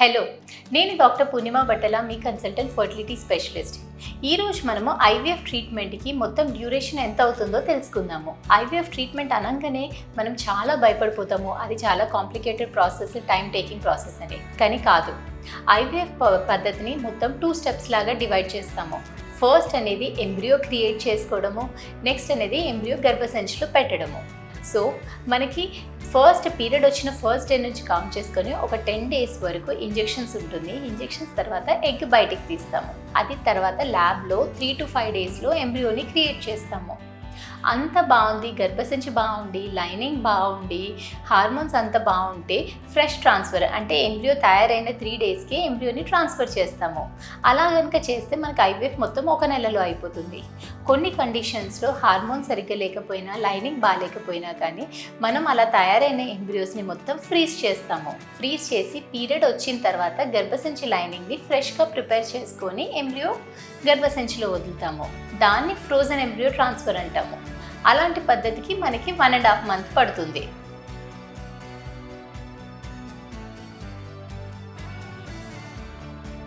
Hello, నేను doctor పూర్ణిమ బట్టల, మీ consultant fertility specialist. ఈరోజు మనము ఐవీఎఫ్ ట్రీట్మెంట్కి మొత్తం డ్యూరేషన్ ఎంత అవుతుందో తెలుసుకుందాము. ఐవీఎఫ్ ట్రీట్మెంట్ అనగానే మనం చాలా భయపడిపోతాము, అది చాలా complicated process, time taking process అని. కానీ కాదు, ఐవీఎఫ్ పద్ధతిని మొత్తం 2 స్టెప్స్ లాగా డివైడ్ చేస్తాము. ఫస్ట్ అనేది ఎంబ్రియో క్రియేట్ చేసుకోవడము, నెక్స్ట్ అనేది ఎంబ్రియో గర్భసంచిలో పెట్టడము. సో మనకి ఫస్ట్ పీరియడ్ వచ్చిన ఫస్ట్ డే నుంచి కౌంట్ చేసుకొని ఒక 10 డేస్ వరకు ఇంజెక్షన్స్ ఉంటుంది. ఇంజెక్షన్స్ తర్వాత ఎగ్ బయటికి తీస్తాము. అది తర్వాత ల్యాబ్లో 3 to 5 డేస్లో ఎంబ్రియోని క్రియేట్ చేస్తాము. అంత బాగుంది, గర్భసంచి బాగుండి, లైనింగ్ బాగుండి, హార్మోన్స్ అంత బాగుంటే ఫ్రెష్ ట్రాన్స్ఫర్ అంటే ఎంబ్రియో తయారైన 3 డేస్కి ఎంబ్రియోని ట్రాన్స్ఫర్ చేస్తాము. అలా కనుక చేస్తే మనకు ఐవీఎఫ్ మొత్తం 1 నెలలో అయిపోతుంది. కొన్ని కండిషన్స్లో హార్మోన్స్ సరిగ్గా లేకపోయినా, లైనింగ్ బాగాలేకపోయినా కానీ మనం అలా తయారైన ఎంబ్రియోస్ని మొత్తం ఫ్రీజ్ చేస్తాము. ఫ్రీజ్ చేసి పీరియడ్ వచ్చిన తర్వాత గర్భసంచి లైనింగ్ని ఫ్రెష్గా ప్రిపేర్ చేసుకొని ఎంబ్రియో గర్భసంచిలో వదులుతాము. దాన్ని ఫ్రోజన్ ఎంబ్రియో ట్రాన్స్ఫర్ అంటాము. అలాంటి పద్ధతికి మనకి 1.5 months పడుతుంది.